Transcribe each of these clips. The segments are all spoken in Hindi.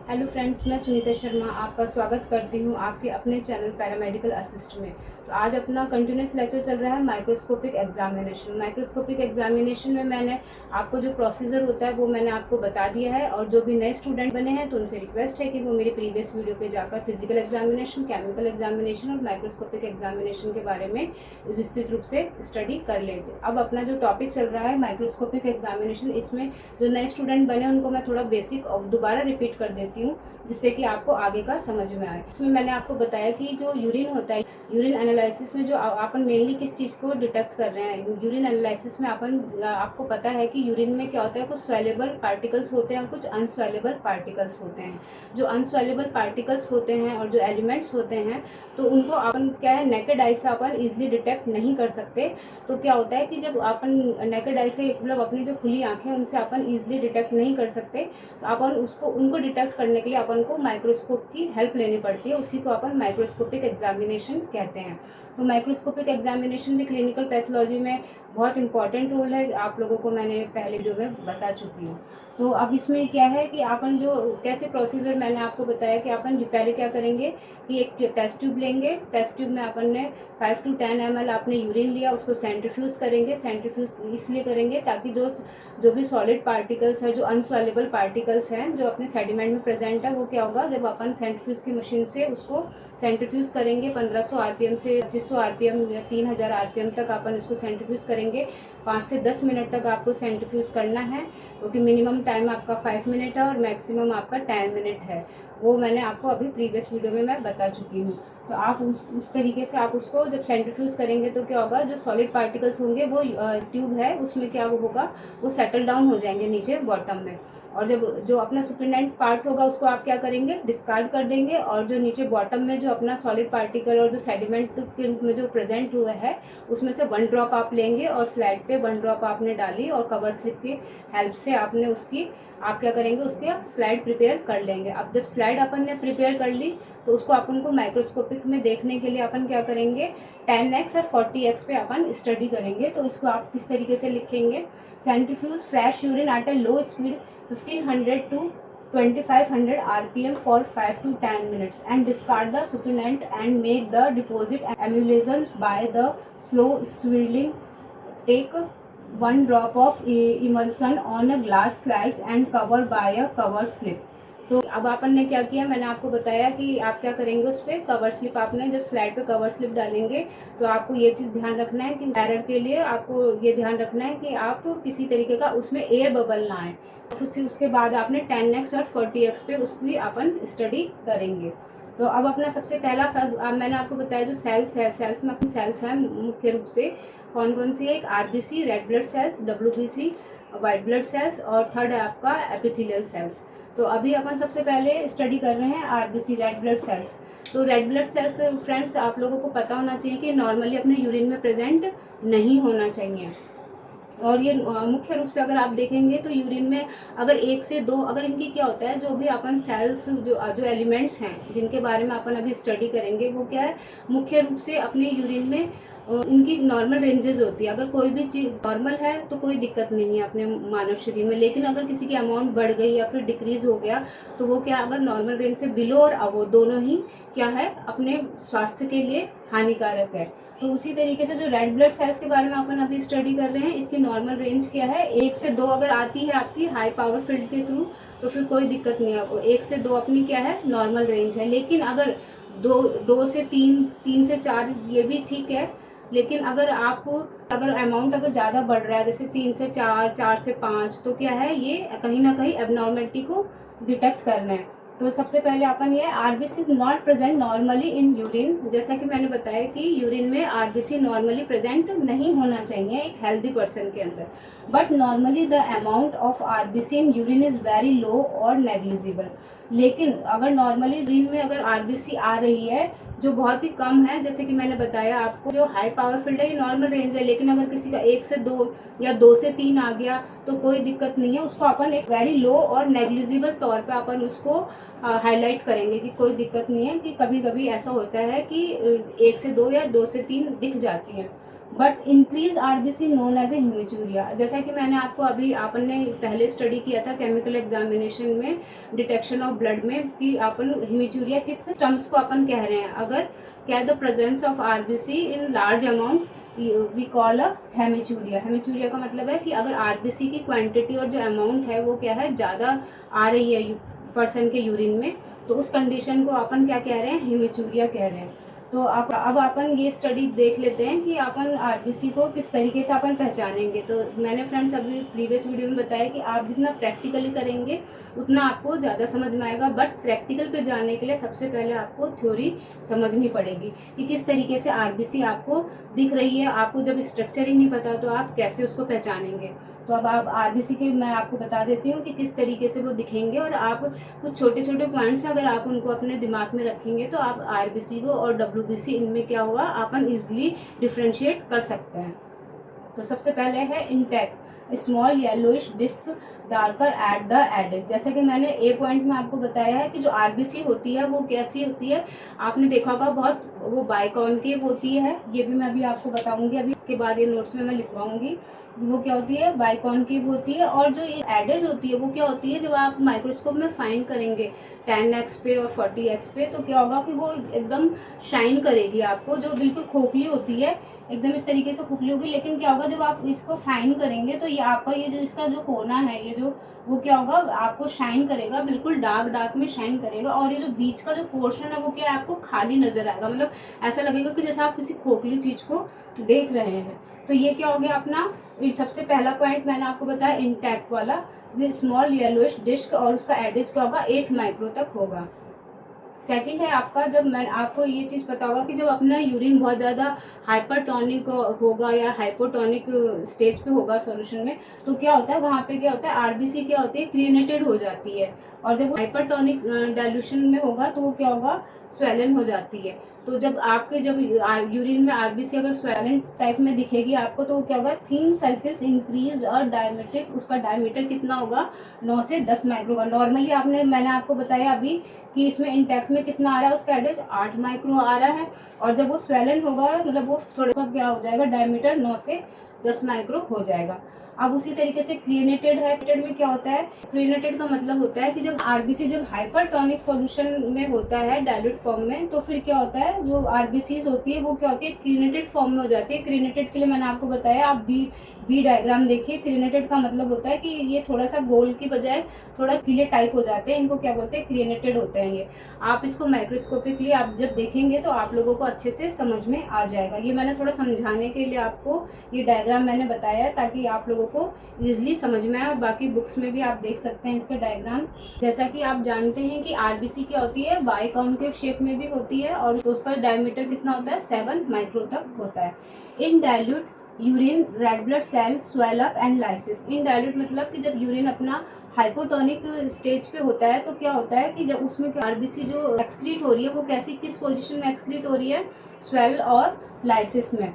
हेलो फ्रेंड्स, मैं सुनीता शर्मा आपका स्वागत करती हूँ आपके अपने चैनल पैरामेडिकल असिस्ट में। तो आज अपना कंटिन्यूस लेक्चर चल रहा है माइक्रोस्कोपिक एग्जामिनेशन। माइक्रोस्कोपिक एग्जामिनेशन में मैंने आपको जो प्रोसीजर होता है वो मैंने आपको बता दिया है, और जो भी नए स्टूडेंट बने हैं तो उनसे रिक्वेस्ट है कि वो मेरी प्रीवियस वीडियो पे जाकर फिजिकल एग्जामिनेशन, केमिकल एग्जामिनेशन और माइक्रोस्कोपिक एग्जामिनेशन के बारे में विस्तृत रूप से स्टडी कर लीजिए। अब अपना जो टॉपिक चल रहा है माइक्रोस्कोपिक एग्जामिनेशन, इसमें जो नए स्टूडेंट बने उनको मैं थोड़ा बेसिक दोबारा रिपीट कर देती हूँ जिससे कि आपको आगे का समझ में आए। इसमें मैंने आपको बताया कि जो यूरिन होता है, यूरिन एनालिसिस में जो अपन मेनली किस चीज़ को डिटेक्ट कर रहे हैं। यूरिन एनालिसिस में आपको पता है कि यूरिन में क्या होता है, कुछ स्वेलेबल पार्टिकल्स होते हैं और कुछ अनस्वेलेबल पार्टिकल्स होते हैं। जो अनस्वेलेबल पार्टिकल्स होते हैं और जो एलिमेंट्स होते हैं तो उनको अपन क्या है, नेकेड आई से अपन ईजिली डिटेक्ट नहीं कर सकते। तो क्या होता है कि जब अपन नेकेड आई से मतलब अपनी जो खुली आंखें उनसे अपन ईजिली डिटेक्ट नहीं कर सकते, तो अपन उनको डिटेक्ट करने के लिए अपन को माइक्रोस्कोप की हेल्प लेनी पड़ती है। उसी को अपन माइक्रोस्कोपिक एग्जामिनेशन कहते हैं। तो माइक्रोस्कोपिक एग्जामिनेशन भी क्लिनिकल पैथोलॉजी में बहुत इंपॉर्टेंट रोल है, आप लोगों को मैंने पहले वीडियो में बता चुकी हूँ। तो अब इसमें क्या है कि अपन जो कैसे प्रोसीजर मैंने आपको बताया कि अपन पहले क्या करेंगे कि एक टेस्ट ट्यूब लेंगे। टेस्ट ट्यूब में अपन ने 5 to 10 ml आपने यूरिन लिया, उसको सेंट्रीफ्यूज करेंगे। सेंट्रीफ्यूज इसलिए करेंगे ताकि जो भी सॉलिड पार्टिकल्स है, जो अनसॉल्युबल पार्टिकल्स हैं जो अपने सेडिमेंट में प्रेजेंट है, वो क्या होगा, जब अपन सेंट्रीफ्यूज की मशीन से उसको सेंट्रीफ्यूज करेंगे 1500 आरपीएम से 2500 आरपीएम या 3000 आरपीएम तक अपन उसको सेंट्रीफ्यूज करेंगे। 5 से 10 मिनट तक आपको सेंट्रीफ्यूज करना है, क्योंकि मिनिमम टाइम आपका 5 मिनट है और मैक्सिमम आपका 10 मिनट है। वो मैंने आपको अभी प्रीवियस वीडियो में मैं बता चुकी हूँ। तो आप उस तरीके से आप उसको जब सेंट्रीफ्यूज करेंगे तो क्या होगा, जो सॉलिड पार्टिकल्स होंगे वो ट्यूब है उसमें क्या होगा, वो सेटल डाउन हो जाएंगे नीचे बॉटम में। और जब जो अपना सुपरिटेंडेंट पार्ट होगा उसको आप क्या करेंगे, डिस्कार्ड कर देंगे। और जो नीचे बॉटम में जो अपना सॉलिड पार्टिकल और जो सेडिमेंट के रूप में जो प्रेजेंट हुआ है उसमें से 1 ड्रॉप आप लेंगे और स्लाइड पे 1 ड्रॉप आपने डाली और कवर स्लिप की हेल्प से आपने उसकी आप क्या करेंगे, उसकी स्लाइड प्रिपेयर कर लेंगे। अब जब स्लाइड अपन ने प्रिपेयर कर ली तो उसको अपन को माइक्रोस्कोपिक में देखने के लिए अपन क्या करेंगे, 10x और 40x पे अपन स्टडी करेंगे। तो इसको आप किस तरीके से लिखेंगे, centrifuge fresh urine at a low speed 1500 to 2500 rpm for 5 to 10 minutes and discard the supplement and make the deposit emulsion by the slow swirling. Take 1 drop of emulsion on a glass slides and cover by a cover slip. तो अब अपन ने क्या किया, मैंने आपको बताया कि आप क्या करेंगे, उस पर कवर स्लिप आपने जब स्लाइड पे कवर स्लिप डालेंगे तो आपको ये चीज़ ध्यान रखना है कि एरर के लिए आपको ये ध्यान रखना है कि आप किसी तरीके का उसमें एयर बबल ना आए। फिर उसके बाद आपने 10x और 40x पे उसकी अपन स्टडी करेंगे। तो अब अपना सबसे पहला मैंने आपको बताया जो सेल्स है, सेल्स में अपनी सेल्स हैं मुख्य रूप से कौन कौन सी है, एक RBC red blood cells, WBC white blood cells और थर्ड है आपका एपिथेलियल सेल्स। तो अभी अपन सबसे पहले स्टडी कर रहे हैं आरबीसी रेड ब्लड सेल्स। तो रेड ब्लड सेल्स फ्रेंड्स आप लोगों को पता होना चाहिए कि नॉर्मली अपने यूरिन में प्रेजेंट नहीं होना चाहिए। और ये मुख्य रूप से अगर आप देखेंगे तो यूरिन में अगर 1 से 2 अगर इनकी क्या होता है, जो भी अपन सेल्स जो एलिमेंट्स हैं जिनके बारे में अपन अभी स्टडी करेंगे वो क्या है, मुख्य रूप से अपने यूरिन में इनकी नॉर्मल रेंजेस होती है। अगर कोई भी चीज़ नॉर्मल है तो कोई दिक्कत नहीं है अपने मानव शरीर में, लेकिन अगर किसी की अमाउंट बढ़ गई या फिर डिक्रीज हो गया तो वो क्या, अगर नॉर्मल रेंज से बिलो और अबो दोनों ही क्या है अपने स्वास्थ्य के लिए हानिकारक है। तो उसी तरीके से जो रेड ब्लड सेल्स के बारे में अपन अभी स्टडी कर रहे हैं, इसकी नॉर्मल रेंज क्या है, 1 से 2 अगर आती है आपकी हाई पावर फील्ड के थ्रू तो फिर कोई दिक्कत नहीं है, 1 से 2 अपनी क्या है नॉर्मल रेंज है। लेकिन अगर 2 से 3 से 4 ये भी ठीक है, लेकिन अगर अमाउंट अगर ज़्यादा बढ़ रहा है जैसे 3 से 4, 4 से 5, तो क्या है ये कहीं ना कहीं एबनॉर्मलिटी को डिटेक्ट करना है। तो सबसे पहले अपन ये RBC is not present normally in urine, जैसा कि मैंने बताया कि यूरिन में आरबीसी नॉर्मली प्रेजेंट नहीं होना चाहिए एक हेल्दी पर्सन के अंदर। But normally the amount of RBC in urine is very low और नेग्लिजिबल। लेकिन अगर नॉर्मली यूरिन में अगर आरबीसी आ रही है जो बहुत ही कम है, जैसे कि मैंने बताया आपको जो हाई पावर फील्ड है ये नॉर्मल रेंज है, लेकिन अगर किसी का 1 से 2 या 2 से 3 आ गया तो कोई दिक्कत नहीं है, उसको अपन एक वेरी लो और नेग्लिजिबल तौर पे अपन उसको हाईलाइट करेंगे कि कोई दिक्कत नहीं है। कि कभी कभी ऐसा होता है कि 1 से 2 या 2 से 3 दिख जाती है। But increase RBC known as a haematuria. जैसा कि मैंने आपको अभी आपने पहले स्टडी किया था केमिकल एग्जामिनेशन में डिटेक्शन ऑफ ब्लड में कि अपन हेमेचूरिया किस टर्म्स को अपन कह रहे हैं। अगर क्या the presence of RBC in large amount we call a haematuria. Haematuria का मतलब है कि अगर आरबीसी की क्वांटिटी और जो अमाउंट है वो क्या है ज़्यादा आ रही है पर्सन के यूरिन में, तो उस कंडीशन को अपन क्या कह रहे हैं, हेमेचूरिया कह रहे हैं। तो अब अपन ये स्टडी देख लेते हैं कि अपन आरबीसी को किस तरीके से अपन पहचानेंगे। तो मैंने फ्रेंड्स अभी प्रीवियस वीडियो में बताया कि आप जितना प्रैक्टिकली करेंगे उतना आपको ज़्यादा समझ में आएगा, बट प्रैक्टिकल पे जाने के लिए सबसे पहले आपको थ्योरी समझनी पड़ेगी कि किस तरीके से आरबीसी आपको दिख रही है। आपको जब स्ट्रक्चर ही नहीं पता तो आप कैसे उसको पहचानेंगे। तो अब आप आरबीसी के मैं आपको बता देती हूँ कि किस तरीके से वो दिखेंगे, और आप कुछ छोटे छोटे पॉइंट्स अगर आप उनको अपने दिमाग में रखेंगे तो आप आरबीसी को और डब्ल्यूबीसी इनमें क्या होगा अपन इजीली डिफ्रेंशिएट कर सकते हैं। तो सबसे पहले है intact small yellowish disc darker at the edges. जैसे कि मैंने ए पॉइंट में आपको बताया है कि जो आरबीसी होती है वो कैसी होती है, आपने देखा होगा बहुत वो बाइकॉन्केव होती है। ये भी मैं अभी आपको बताऊंगी, अभी इसके बाद ये नोट्स में मैं लिखवाऊंगी। वो क्या होती है, बाइकॉन्केव होती है। और जो ये एडेज होती है वो क्या होती है, जब आप माइक्रोस्कोप में फाइन करेंगे 10x पे और 40x पे तो क्या होगा कि वो एकदम शाइन करेगी आपको, जो बिल्कुल खोखली होती है एकदम इस तरीके से खोखली होगी। लेकिन क्या होगा जब आप इसको फाइन करेंगे तो ये आपका ये जो इसका जो कोना है ये जो वो क्या होगा आपको शाइन करेगा, बिल्कुल डार्क डार्क में शाइन करेगा। और ये जो बीच का जो पोर्शन है वो क्या है आपको खाली नजर आएगा, मतलब ऐसा लगेगा कि जैसे आप किसी खोखली चीज को देख रहे हैं। तो ये क्या हो गया अपना सबसे पहला पॉइंट मैंने आपको बताया इंटैक्ट वाला, स्मॉल येलोइश डिस्क, और उसका एडेज क्या होगा 8 माइक्रो तक होगा। सेकंड है आपका, जब मैं आपको ये चीज़ पता होगा कि जब अपना यूरिन बहुत ज़्यादा हाइपरटोनिक होगा या हाइपोटोनिक स्टेज पे होगा सॉल्यूशन में, तो क्या होता है वहाँ पे क्या होता है आरबीसी क्या होती है क्रिएनेटेड हो जाती है। और जब हाइपरटोनिक डाइल्यूशन में होगा तो वो क्या होगा स्वेलन हो जाती है। तो जब आपके जब यूरिन में आरबीसी अगर स्वेलन टाइप में दिखेगी आपको तो क्या होगा थिन सर्किल्स इंक्रीज और डायमीटर, उसका डायमीटर कितना होगा 9 से 10 माइक्रो का। नॉर्मली मैंने आपको बताया अभी कि इसमें इंटैक्ट में कितना आ रहा है, उसका एडेज 8 माइक्रो आ रहा है। और जब वो स्वेलन होगा मतलब वो थोड़ा सा क्या हो जाएगा डायमीटर 9 से 10 माइक्रो हो जाएगा। अब उसी तरीके से क्रिएनेटेड है, क्रिएनेटेड में क्या होता है, क्रिएनेटेड का मतलब होता है कि जब आरबीसी जब हाइपरटोनिक सॉल्यूशन में होता है डाइल्यूट फॉर्म में, तो फिर क्या होता है जो आरबीसीज होती है वो क्या होती है क्रिएनेटेड फॉर्म में हो जाती है। क्रिएनेटेड के लिए मैंने आपको बताया, आप बी डायग्राम देखिए। क्रिएनेटेड का मतलब होता है कि ये थोड़ा सा गोल की बजाय थोड़ा पीले टाइप हो जाते हैं, इनको क्या बोलते हैं क्रिएनेटेड होते हैं ये। आप इसको माइक्रोस्कोपिकली आप जब देखेंगे तो आप लोगों को अच्छे से समझ में आ जाएगा। ये मैंने थोड़ा समझाने के लिए आपको ये डायग्राम मैंने बताया है ताकि आप लोगों को इजीली समझ में आए। और बाकी बुक्स में भी आप देख सकते हैं इसका डायग्राम। जैसा कि आप जानते हैं कि आरबीसी क्या होती है बाइकॉन्केव शेप में भी होती है, और तो उसका डायमीटर कितना होता है 7 माइक्रो तक होता है। In dilute urine red blood cell swell up and lysis. In dilute मतलब कि जब यूरिन अपना हाइपोटोनिक स्टेज पे होता है तो क्या होता है कि जब उसमें आरबीसी जो एक्सक्रीट हो रही है वो कैसी किस पोजीशन में एक्सक्रीट हो रही है, स्वेल और लाइसिस में,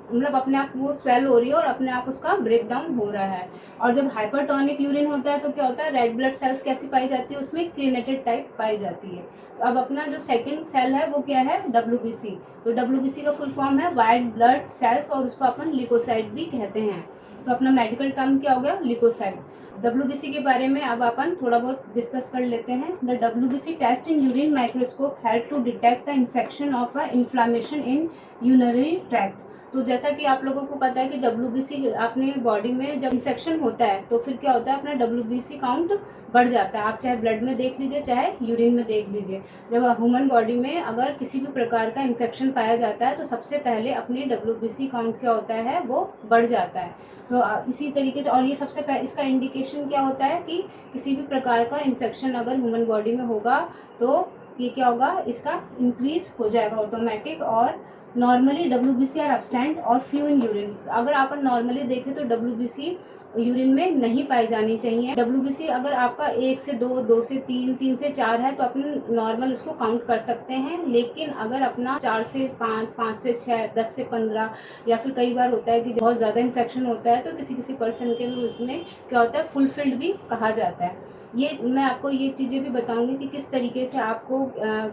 मतलब अपने आप वो स्वेल हो रही है और अपने आप उसका ब्रेक डाउन हो रहा है। और जब हाइपरटोनिक यूरिन होता है तो क्या होता है रेड ब्लड सेल्स कैसी पाई जाती है उसमें क्रिएनेटेड टाइप पाई जाती है। तो अब अपना जो सेकंड सेल है वो क्या है डब्ल्यूबीसी। तो डब्ल्यूबीसी का फुल फॉर्म है वाइट ब्लड सेल्स, और उसको अपन लिकोसाइट भी कहते हैं। तो अपना मेडिकल टर्म क्या हो गया लिकोसाइट। डब्ल्यूबीसी के बारे में अब अपन थोड़ा बहुत डिस्कस कर लेते हैं। The WBC test in urine microscope help to detect the infection of a inflammation in urinary tract. तो जैसा कि आप लोगों को पता है कि डब्ल्यूबीसी अपने बॉडी में जब इन्फेक्शन होता है तो फिर क्या होता है अपना डब्ल्यूबीसी काउंट बढ़ जाता है। आप चाहे ब्लड में देख लीजिए चाहे यूरिन में देख लीजिए, जब ह्यूमन बॉडी में अगर किसी भी प्रकार का इन्फेक्शन पाया जाता है तो सबसे पहले अपनी डब्ल्यूबीसी काउंट क्या होता है वो बढ़ जाता है। तो इसी तरीके से, और ये सबसे पहले इसका इंडिकेशन क्या होता है कि किसी भी प्रकार का इन्फेक्शन अगर ह्यूमन बॉडी में होगा तो ये क्या होगा इसका इंक्रीज हो जाएगा ऑटोमेटिक। और नॉर्मली डब्ल्यूबीसी आर एब्सेंट और फ्यू इन यूरिन। अगर आप नॉर्मली देखें तो डब्ल्यूबीसी यूरिन में नहीं पाई जानी चाहिए। डब्ल्यूबीसी अगर आपका 1 से 2, 2 से 3, 3 से 4 है तो अपन नॉर्मल उसको काउंट कर सकते हैं। लेकिन अगर अपना 4 से 5, 5 से 6, 10 से 15 या फिर कई बार होता है कि बहुत ज़्यादा इन्फेक्शन होता है तो किसी किसी पर्सन के उसमें क्या होता है फुलफिल्ड भी कहा जाता है। ये मैं आपको ये चीज़ें भी बताऊंगी कि किस तरीके से आपको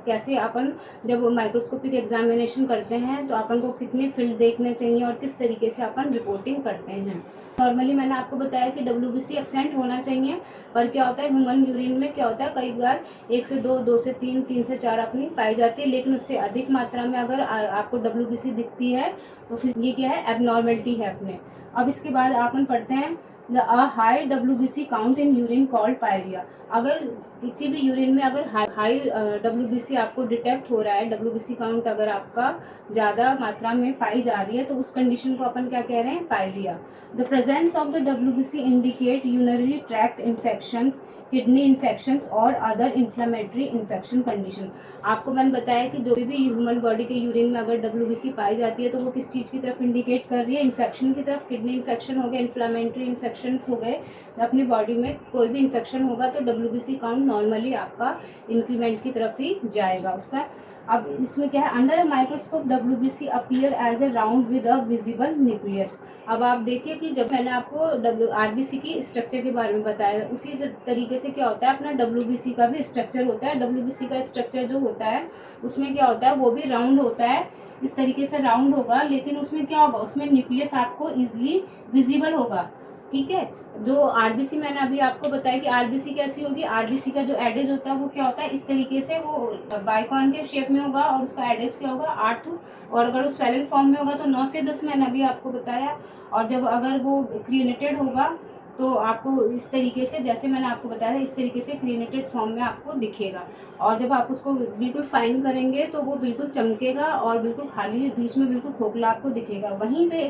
कैसे अपन जब माइक्रोस्कोपिक एग्जामिनेशन करते हैं तो अपन को कितने फील्ड देखने चाहिए और किस तरीके से अपन रिपोर्टिंग करते हैं। नॉर्मली मैंने आपको बताया कि WBC एब्सेंट होना चाहिए, पर क्या होता है ह्यूमन यूरिन में क्या होता है कई बार 1 से 2, 2 से 3, 3 से 4 अपनी पाई जाती है, लेकिन उससे अधिक मात्रा में अगर आपको WBC दिखती है तो फिर ये क्या है, एबनॉर्मलिटी है अपने। अब इसके बाद अपन पढ़ते हैं a high WBC count in urine called pyuria. अगर किसी भी यूरिन में अगर हाई WBC आपको डिटेक्ट हो रहा है, WBC काउंट अगर आपका ज़्यादा मात्रा में पाई जा रही है तो उस कंडीशन को अपन क्या कह रहे हैं, pyuria. The presence of the WBC indicate urinary tract infections, kidney infections और अदर इन्फ्लेमेटरी इन्फेक्शन कंडीशन। आपको मैंने बताया कि जो भी ह्यूमन बॉडी के यूरिन में अगर WBC पाई जाती है तो वो किस चीज़ की तरफ इंडिकेट कर रही है, इन्फेक्शन की तरफ। किडनी इन्फेक्शन हो गया, इन्फ्लेमेटरी इन्फेक्शंस हो गए, अपनी बॉडी में कोई भी इन्फेक्शन होगा तो WBC काउंट नॉर्मली आपका इंक्रीमेंट की तरफ ही जाएगा उसका। अब इसमें क्या है, under a microscope WBC appear as a round with a visible nucleus. अब आप देखिए कि जब मैंने आपको RBC की स्ट्रक्चर के बारे में बताया, उसी तरीके से क्या होता है अपना WBC का भी स्ट्रक्चर होता है। WBC का स्ट्रक्चर जो होता है उसमें क्या होता है, वो भी राउंड होता है, इस तरीके से राउंड होगा, लेकिन उसमें क्या होगा, उसमें न्यूक्लियस आपको इजिली विजिबल होगा। ठीक है, जो RBC मैंने अभी आपको बताया कि RBC कैसी होगी, RBC का जो एडेज होता है वो क्या होता है, इस तरीके से वो बाइकॉनकेव शेप में होगा और उसका एडेज क्या होगा 8, और अगर वो स्वेलन फॉर्म में होगा तो 9 से 10 मैंने अभी आपको बताया। और जब अगर वो क्रिएटेड होगा तो आपको इस तरीके से, जैसे मैंने आपको बताया था, इस तरीके से क्रिएटेड फॉर्म में आपको दिखेगा। और जब आप उसको बिल्कुल फाइन करेंगे तो वो बिल्कुल चमकेगा और बिल्कुल खाली, बीच में बिल्कुल खोखला आपको दिखेगा। वहीं पे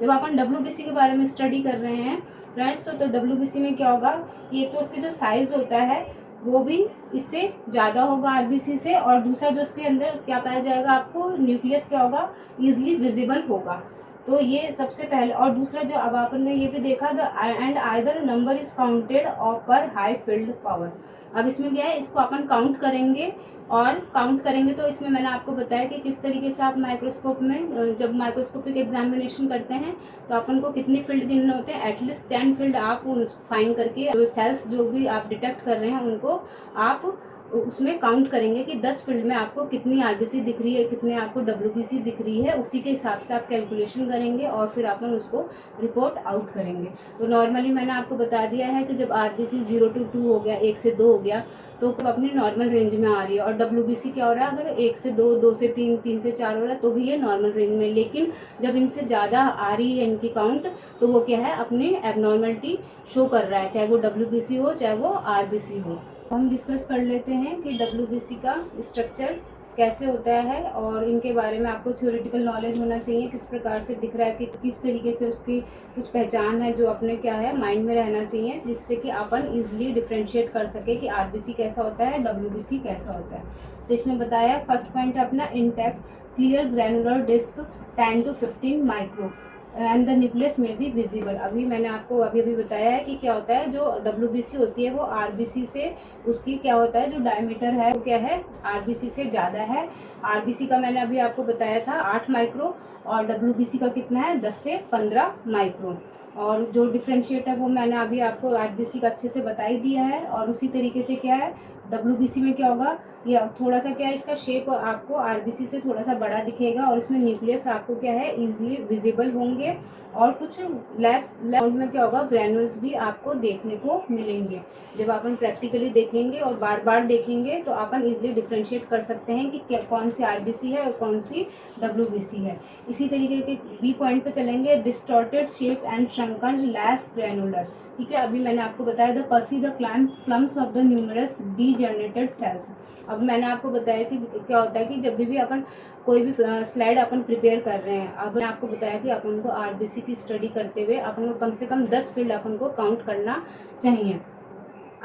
जब अपन WBC के बारे में स्टडी कर रहे हैं फ्रेंड्स, तो WBC में क्या होगा, एक तो उसके जो साइज होता है वो भी इससे ज़्यादा होगा RBC से, और दूसरा जो उसके अंदर क्या पाया जाएगा, आपको न्यूक्लियस क्या होगा, ईजिली विजिबल होगा। तो ये सबसे पहले। और दूसरा जो अब अपन ने ये भी देखा, the end either number is counted और पर हाई फील्ड पावर। अब इसमें क्या है, इसको अपन काउंट करेंगे, और काउंट करेंगे तो इसमें मैंने आपको बताया कि किस तरीके से आप माइक्रोस्कोप में जब माइक्रोस्कोपिक एग्जामिनेशन करते हैं तो अपन को कितनी फील्ड गिनने होते हैं, एटलीस्ट 10 फील्ड आप फाइन करके जो सेल्स जो भी आप डिटेक्ट कर रहे हैं उनको आप उसमें काउंट करेंगे कि 10 फील्ड में आपको कितनी RBC दिख रही है, कितने आपको WBC दिख रही है, उसी के हिसाब से आप कैलकुलेशन करेंगे और फिर अपन उसको रिपोर्ट आउट करेंगे। तो नॉर्मली मैंने आपको बता दिया है कि जब RBC 0 to 2 हो गया, 1 से 2 हो गया, तो अपनी नॉर्मल रेंज में आ रही है। और WBC क्या हो रहा है, अगर 1 से 2, 2 से 3, 3 से 4 हो रहा है तो भी ये नॉर्मल रेंज में। लेकिन जब इनसे ज़्यादा आ रही है इनकी काउंट, तो वो क्या है, अपनी एबनॉर्मलिटी शो कर रहा है, चाहे वो WBC हो चाहे वो RBC हो। हम डिस्कस कर लेते हैं कि WBC का स्ट्रक्चर कैसे होता है और इनके बारे में आपको थ्योरेटिकल नॉलेज होना चाहिए, किस प्रकार से दिख रहा है, कि किस तरीके से उसकी कुछ पहचान है जो अपने क्या है माइंड में रहना चाहिए, जिससे कि अपन इजीली डिफ्रेंशिएट कर सके कि RBC कैसा होता है, WBC कैसा होता है। तो इसमें बताया, फर्स्ट पॉइंट है अपना intact clear granular disc 10 to 15 micro and the nucleus में भी विजिबल। अभी मैंने आपको अभी बताया है कि क्या होता है, जो WBC होती है वो RBC से, उसकी क्या होता है, जो डायमीटर है वो क्या है, RBC से ज़्यादा है। RBC का मैंने अभी आपको बताया था 8 माइक्रो, और WBC का कितना है, 10 से 15 माइक्रो। और जो डिफ्रेंशिएट है वो मैंने अभी आपको RBC का अच्छे से बता ही दिया है। और उसी तरीके से क्या है, WBC में क्या होगा, ये थोड़ा सा क्या है, इसका शेप आपको RBC से थोड़ा सा बड़ा दिखेगा, और इसमें न्यूक्लियस आपको क्या है, इजीली विजिबल होंगे, और कुछ लेस अमाउंट में क्या होगा, ग्रैनुल्स भी आपको देखने को मिलेंगे। जब अपन प्रैक्टिकली देखेंगे और बार बार देखेंगे तो अपन इजीली डिफ्रेंशिएट कर सकते हैं कि कौन सी RBC है और कौन सी WBC है। इसी तरीके के बी पॉइंट पे चलेंगे, distorted shape and shrunken less granular. ठीक है, अभी मैंने आपको बताया था percy the clumps of the numerous degenerated cells. अब मैंने आपको बताया कि क्या होता है कि जब भी अपन कोई भी स्लाइड अपन प्रिपेयर कर रहे हैं, अब मैंने आपको बताया कि अपन को RBC की स्टडी करते हुए अपन को कम से कम 10 फील्ड अपन को काउंट करना चाहिए।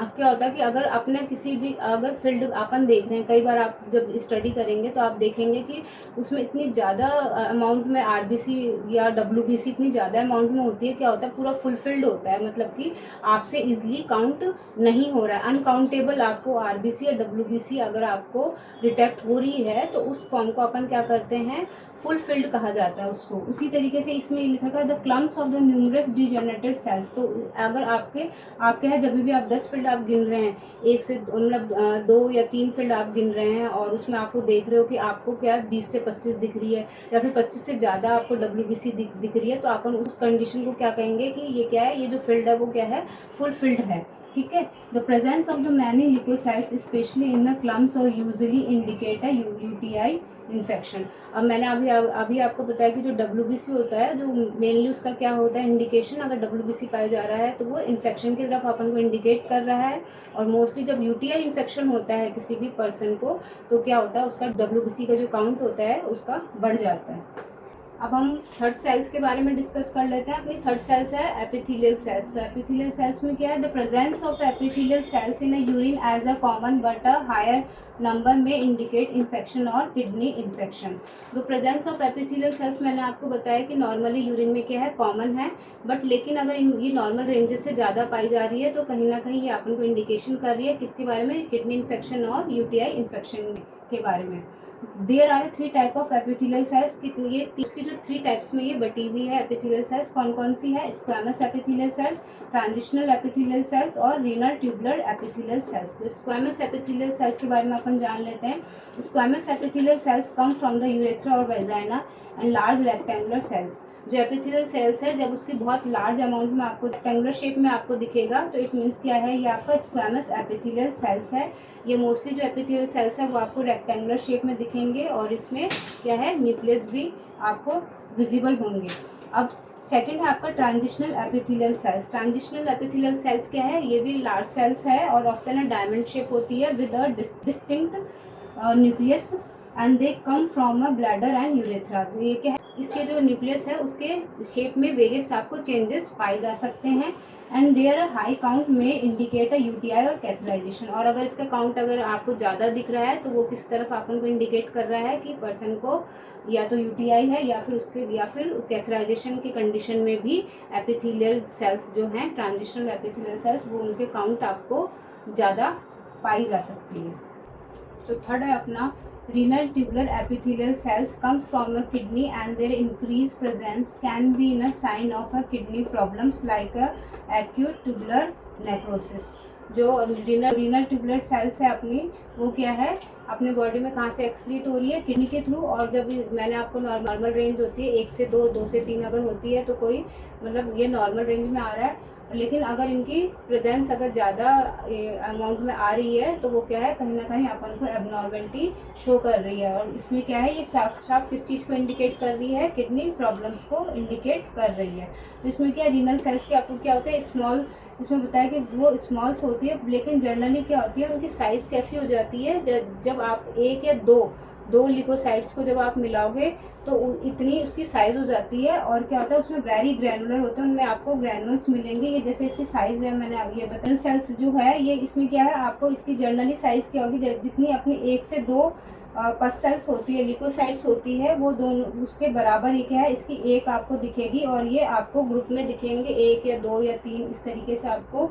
अब क्या होता है कि अगर अपने किसी भी अगर फील्ड अपन देख रहे हैं, कई बार आप जब स्टडी करेंगे तो आप देखेंगे कि उसमें इतनी ज़्यादा अमाउंट में RBC या WBC इतनी ज़्यादा अमाउंट में होती है, क्या होता है पूरा फुलफिल्ड होता है, मतलब कि आपसे इजीली काउंट नहीं हो रहा है, अनकाउंटेबल आपको RBC या WBC अगर आपको डिटेक्ट हो रही है तो उस फॉर्म को अपन क्या करते हैं, फुल फिल्ड कहा जाता है उसको। उसी तरीके से इसमें लिखा है the clumps of the numerous degenerated cells. तो अगर आपके है जब भी आप 10 फील्ड आप गिन रहे हैं, एक से मतलब 2 या 3 फील्ड आप गिन रहे हैं और उसमें आपको देख रहे हो कि आपको क्या 20 से 25 दिख रही है या फिर 25 से ज़्यादा आपको WBC दिख रही है, तो अपन उस कंडीशन को क्या कहेंगे कि ये क्या है, ये जो फील्ड है वो क्या है, फुलफिल्ड है। ठीक है। The presence of the many leukocytes specially in the clumps और यूजुअली इंडिकेट है UTI इन्फेक्शन। अब मैंने अभी आपको बताया कि जो WBC होता है, जो मेनली उसका क्या होता है इंडिकेशन, अगर WBC पाया जा रहा है तो वो इन्फेक्शन की तरफ अपन को इंडिकेट कर रहा है। और मोस्टली जब UTI इन्फेक्शन होता है किसी भी पर्सन को, तो क्या होता है, उसका WBC का जो काउंट होता है उसका बढ़ जाता है। अब हम थर्ड सेल्स के बारे में डिस्कस कर लेते हैं। अपनी थर्ड सेल्स है एपिथेलियल सेल्स। तो एपिथेलियल सेल्स में क्या है, the presence of epithelial cells in urine as a common but a higher number में इंडिकेट इन्फेक्शन और kidney infection. The presence of epithelial cells मैंने आपको बताया कि नॉर्मली यूरिन में क्या है, कॉमन है, बट लेकिन अगर ये नॉर्मल रेंजेस से ज़्यादा पाई जा रही है तो कहीं ना कहीं ये अपन को इंडिकेशन कर रही है किसके बारे में, किडनी इन्फेक्शन और UTI इन्फेक्शन के बारे में। There are 3 type of epithelial cells. ये इसकी जो 3 टाइप्स में ये बटी हुई है एपिथेलियल सेल्स, कौन कौन सी है, squamous epithelial cells, transitional epithelial cells और रीनल ट्यूबुलर एपिथेलियल सेल्स। तो स्क्वैमस एपिथेलियल सेल्स के बारे में अपन जान लेते हैं। Squamous epithelial cells come from the urethra और vagina and large rectangular cells. जो एपिथेलियल सेल्स है, जब उसकी बहुत लार्ज अमाउंट में आपको रेक्टेंगुलर शेप में आपको दिखेगा तो इट मीन्स क्या है, ये आपका स्क्वैमस एपिथेलियल सेल्स है। ये मोस्टली जो एपिथेलियल सेल्स है वो आपको रेक्टेंगुलर शेप में दिखेंगे और इसमें क्या है, न्यूक्लियस भी आपको विजिबल होंगे। अब सेकंड है आपका transitional epithelial cells. Transitional epithelial sales क्या है, ये भी लार्ज सेल्स है और ऑफ्टन डायमंड शेप होती है with a distinct nucleus and they come from a bladder and urethra. तो ये क्या है, इसके जो न्यूक्लियस है उसके शेप में वेरियस आपको चेंजेस पाए जा सकते हैं एंड देयर हाई काउंट में इंडिकेट अ UTI और कैथराइजेशन। और अगर इसका काउंट अगर आपको ज़्यादा दिख रहा है तो वो किस तरफ अपन को इंडिकेट कर रहा है कि पर्सन को या तो UTI है या फिर कैथराइजेशन की कंडीशन में भी एपिथेलियल सेल्स जो हैं, ट्रांजिशनल एपिथेलियल सेल्स, वो उनके काउंट आपको ज़्यादा पाई जा सकती है। तो थर्ड है अपना renal tubular epithelial cells comes from a kidney and their increased presence can be in a sign of a kidney problems like a acute tubular necrosis। जो रीनल ट्यूबुलर सेल्स है अपनी, वो क्या है, अपने बॉडी में कहाँ से एक्सक्रीट हो रही है, किडनी के थ्रू। और जब मैंने आपको नॉर्मल रेंज होती है 1 से 2, 2 से 3 अगर होती है तो कोई मतलब ये नॉर्मल रेंज में आ रहा है। लेकिन अगर इनकी प्रेजेंस अगर ज़्यादा अमाउंट में आ रही है तो वो क्या है, कहीं ना कहीं अपन को एबनॉर्मलिटी शो कर रही है। और इसमें क्या है, ये साफ साफ किस चीज़ को इंडिकेट कर रही है, किडनी प्रॉब्लम्स को इंडिकेट कर रही है। तो इसमें क्या रीनल सेल्स के आपको क्या होता है, स्मॉल, इसमें बताया कि वो स्मॉल्स होती है, लेकिन जनरली क्या होती है, उनकी साइज़ कैसी हो जाती है, जब आप 1 या 2 ल्यूकोसाइट्स को जब आप मिलाओगे तो इतनी उसकी साइज़ हो जाती है। और क्या होता है, उसमें वेरी ग्रैनुलर होते हैं, उनमें आपको ग्रैनुल्स मिलेंगे। ये जैसे इसकी साइज़ है, मैंने ये बताया सेल्स जो है, ये इसमें क्या है, आपको इसकी जनरली साइज़ क्या होगी, जितनी अपनी 1 से 2 पस सेल्स होती है, ल्यूकोसाइट्स होती है, वो दोनों उसके बराबर ही क्या है, इसकी एक आपको दिखेगी और ये आपको ग्रुप में दिखेंगे 1 या 2 या 3 इस तरीके से आपको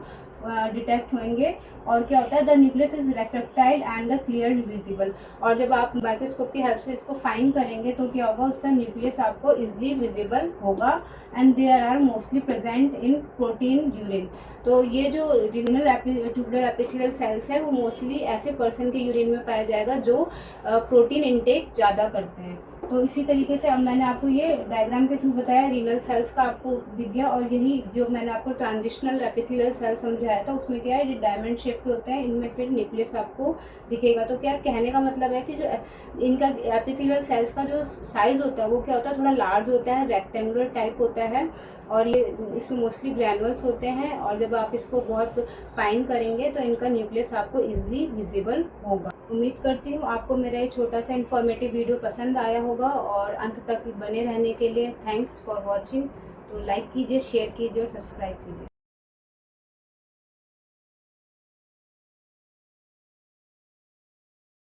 डिटेक्ट होंगे। और क्या होता है, the nucleus is refractile and the clear visible. और जब आप माइक्रोस्कोप की हेल्प से इसको फाइंड करेंगे तो क्या होगा, उसका न्यूक्लियस आपको इजिली विजिबल होगा and there are mostly present in protein urine. तो ये जो रीनल ट्यूबुलर एपिथेलियल सेल्स है वो मोस्टली ऐसे पर्सन के यूरिन में पाया जाएगा जो प्रोटीन इंटेक ज़्यादा करते हैं। तो इसी तरीके से अब मैंने आपको ये डायग्राम के थ्रू बताया, रीनल सेल्स का आपको दिख गया। और यही जो मैंने आपको ट्रांजिशनल एपिथेलियल सेल समझाया था उसमें क्या है, ये डायमंड शेप के होते हैं, इनमें फिर न्यूक्लियस आपको दिखेगा। तो क्या कहने का मतलब है कि जो इनका एपिथेलियल सेल्स का जो साइज़ होता है वो क्या होता है, थोड़ा लार्ज होता है, रेक्टेंगुलर टाइप होता है और ये इसमें मोस्टली ग्रैनुअल्स होते हैं। और जब आप इसको बहुत फाइन करेंगे तो इनका न्यूक्लियस आपको इजीली विजिबल होगा। उम्मीद करती हूँ आपको मेरा ये छोटा सा इन्फॉर्मेटिव वीडियो पसंद आया होगा और अंत तक बने रहने के लिए थैंक्स फॉर वॉचिंग। तो लाइक कीजिए, शेयर कीजिए और सब्सक्राइब कीजिए।